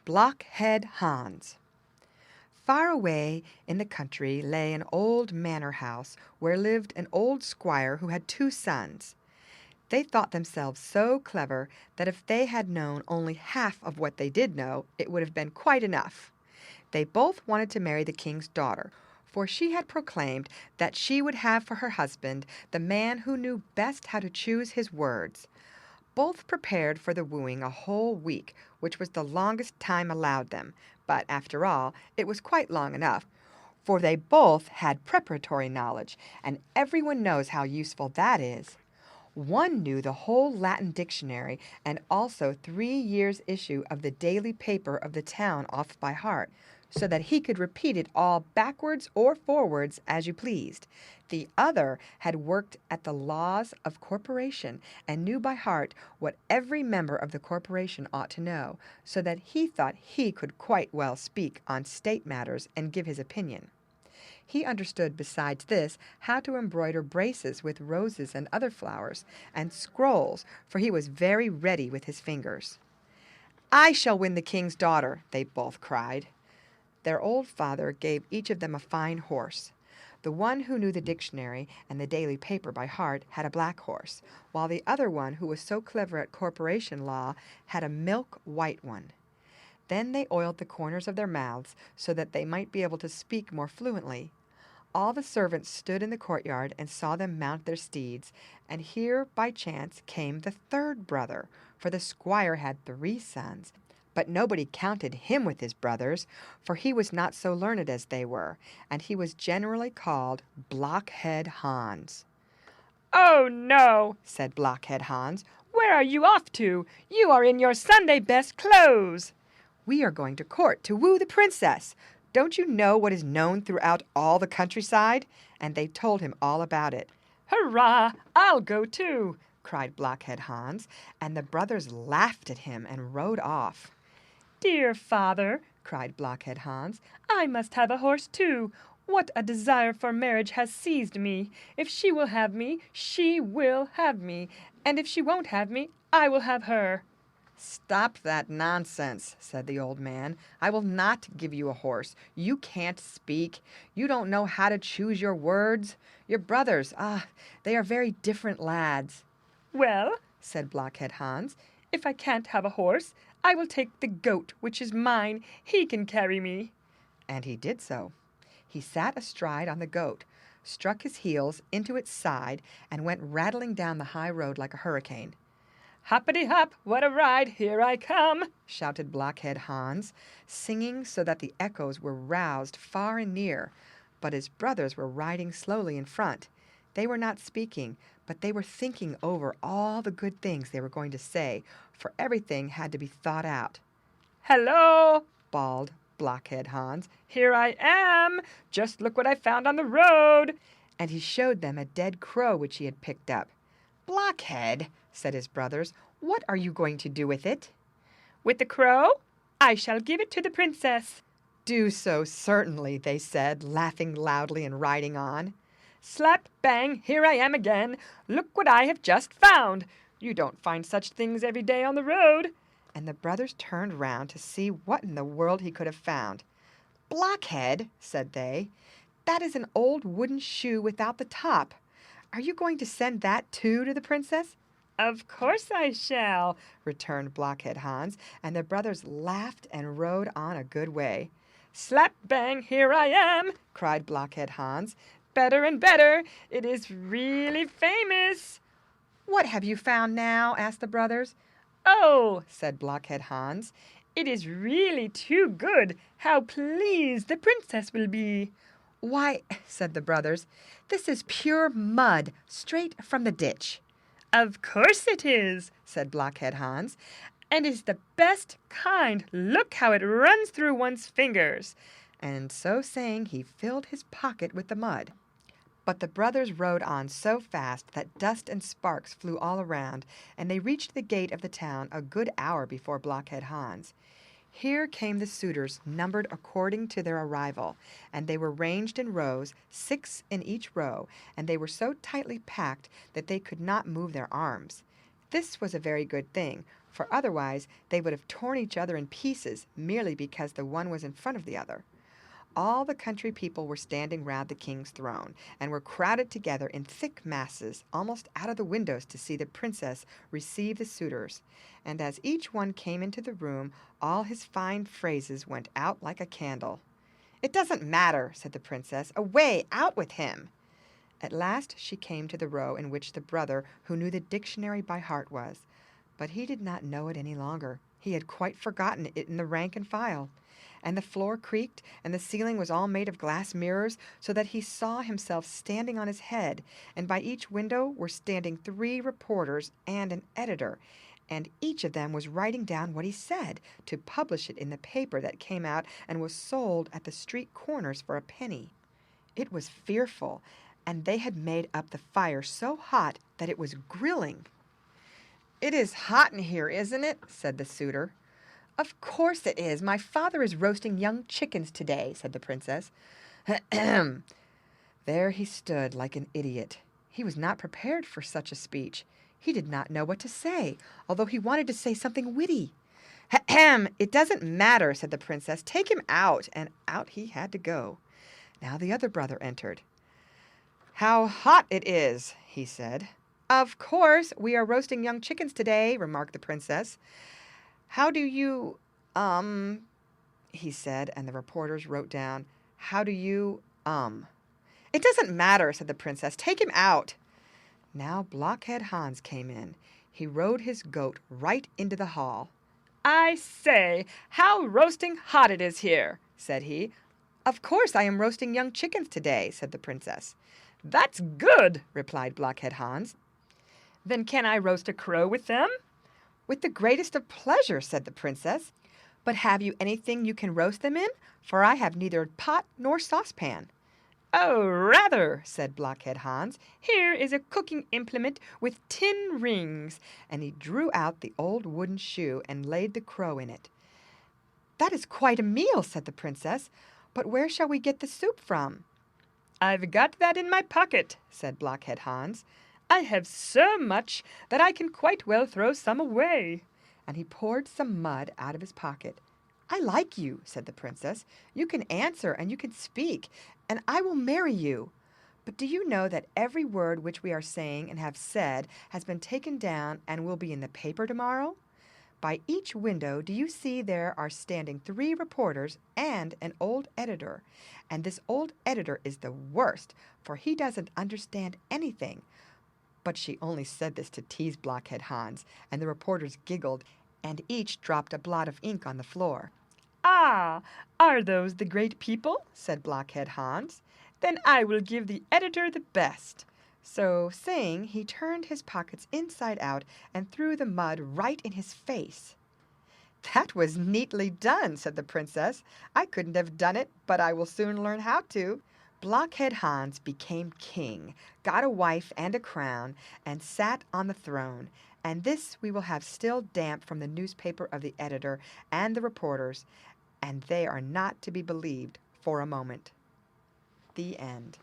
Blockhead-Hans. Far away in the country lay an old manor house where lived an old squire who had 2 sons. They thought themselves so clever that if they had known only half of what they did know, it would have been quite enough. They both wanted to marry the king's daughter, for she had proclaimed that she would have for her husband the man who knew best how to choose his words. Both prepared for the wooing a whole week, which was the longest time allowed them, but after all, it was quite long enough, for they both had preparatory knowledge, and everyone knows how useful that is. One knew the whole Latin dictionary and also 3 years' issue of the daily paper of the town off by heart, so that he could repeat it all backwards or forwards as you pleased. The other had worked at the laws of corporation and knew by heart what every member of the corporation ought to know, so that he thought he could quite well speak on state matters and give his opinion. He understood besides this how to embroider braces with roses and other flowers, and scrolls, for he was very ready with his fingers. "I shall win the king's daughter," they both cried. Their old father gave each of them a fine horse. The one who knew the dictionary and the daily paper by heart had a black horse, while the other one, who was so clever at corporation law, had a milk-white one. Then they oiled the corners of their mouths so that they might be able to speak more fluently. All the servants stood in the courtyard and saw them mount their steeds, and here by chance came the 3rd brother, for the squire had 3 sons. But nobody counted him with his brothers, for he was not so learned as they were, and he was generally called Blockhead-Hans. "Oh, no," said Blockhead-Hans. "Where are you off to? You are in your Sunday best clothes." "We are going to court to woo the princess. Don't you know what is known throughout all the countryside?" And they told him all about it. "Hurrah! I'll go too," cried Blockhead-Hans, and the brothers laughed at him and rode off. "Dear father," cried Blockhead-Hans, "I must have a horse too. What a desire for marriage has seized me. If she will have me, she will have me, and if she won't have me, I will have her." "Stop that nonsense," said the old man. "I will not give you a horse. You can't speak. You don't know how to choose your words. Your brothers, they are very different lads." "Well," said Blockhead-Hans, "if I can't have a horse, I will take the goat, which is mine. He can carry me." And he did so. He sat astride on the goat, struck his heels into its side, and went rattling down the high road like a hurricane. "Hoppity-hop, what a ride, here I come!" shouted Blockhead-Hans, singing so that the echoes were roused far and near. But his brothers were riding slowly in front. They were not speaking, but they were thinking over all the good things they were going to say, for everything had to be thought out. "Hello!" bawled Blockhead-Hans. "Here I am! Just look what I found on the road!" And he showed them a dead crow which he had picked up. "Blockhead," said his brothers, "what are you going to do with it?" "With the crow? I shall give it to the princess." "Do so, certainly," they said, laughing loudly and riding on. "Slap bang, here I am again. Look what I have just found. You don't find such things every day on the road." And the brothers turned round to see what in the world he could have found. "Blockhead," said they, "that is an old wooden shoe without the top. Are you going to send that too to the princess?" "Of course I shall," returned Blockhead-Hans, and the brothers laughed and rode on a good way. "Slap bang, here I am," cried Blockhead-Hans. "Better and better. It is really famous." "What have you found now?" asked the brothers. "Oh," said Blockhead-Hans, "it is really too good. How pleased the princess will be." "Why," said the brothers, "this is pure mud, straight from the ditch." "Of course it is," said Blockhead-Hans, "and is the best kind. Look how it runs through one's fingers." And so saying, he filled his pocket with the mud. But the brothers rode on so fast that dust and sparks flew all around, and they reached the gate of the town a good hour before Blockhead-Hans. Here came the suitors, numbered according to their arrival, and they were ranged in rows, 6 in each row, and they were so tightly packed that they could not move their arms. This was a very good thing, for otherwise they would have torn each other in pieces merely because the one was in front of the other. All the country people were standing round the king's throne, and were crowded together in thick masses almost out of the windows to see the princess receive the suitors. And as each one came into the room, all his fine phrases went out like a candle. "It doesn't matter," said the princess. "Away, out with him!" At last she came to the row in which the brother who knew the dictionary by heart was. But he did not know it any longer. He had quite forgotten it in the rank and file. And the floor creaked, and the ceiling was all made of glass mirrors, so that he saw himself standing on his head, and by each window were standing 3 reporters and an editor, and each of them was writing down what he said, to publish it in the paper that came out and was sold at the street corners for a penny. It was fearful, and they had made up the fire so hot that it was grilling. "It is hot in here, isn't it?" said the suitor. "Of course it is. My father is roasting young chickens today," said the princess. Ahem. There he stood like an idiot. He was not prepared for such a speech. He did not know what to say, although he wanted to say something witty. "Ahem! It doesn't matter," said the princess. "Take him out," and out he had to go. Now the other brother entered. "How hot it is," he said. "Of course, we are roasting young chickens today," remarked the princess. "How do you, he said, and the reporters wrote down, "How do you, "It doesn't matter," said the princess. "Take him out." Now Blockhead-Hans came in. He rode his goat right into the hall. "I say, how roasting hot it is here," said he. "Of course I am roasting young chickens today," said the princess. "That's good," replied Blockhead-Hans. "Then can I roast a crow with them?" "With the greatest of pleasure," said the princess. "But have you anything you can roast them in? For I have neither pot nor saucepan." "Oh, rather," said Blockhead-Hans. "Here is a cooking implement with 10 rings." And he drew out the old wooden shoe and laid the crow in it. "That is quite a meal," said the princess. "But where shall we get the soup from?" "I've got that in my pocket," said Blockhead-Hans. "I have so much that I can quite well throw some away." And he poured some mud out of his pocket. "I like you," said the princess. "You can answer and you can speak, and I will marry you. But do you know that every word which we are saying and have said has been taken down and will be in the paper tomorrow? By each window do you see there are standing 3 reporters and an old editor, and this old editor is the worst, for he doesn't understand anything." But she only said this to tease Blockhead-Hans, and the reporters giggled, and each dropped a blot of ink on the floor. "Ah, are those the great people?" said Blockhead-Hans. "Then I will give the editor the best." So saying, he turned his pockets inside out and threw the mud right in his face. "That was neatly done," said the princess. "I couldn't have done it, but I will soon learn how to." Blockhead-Hans became king, got a wife and a crown, and sat on the throne. And this we will have still damp from the newspaper of the editor and the reporters, and they are not to be believed for a moment. The end.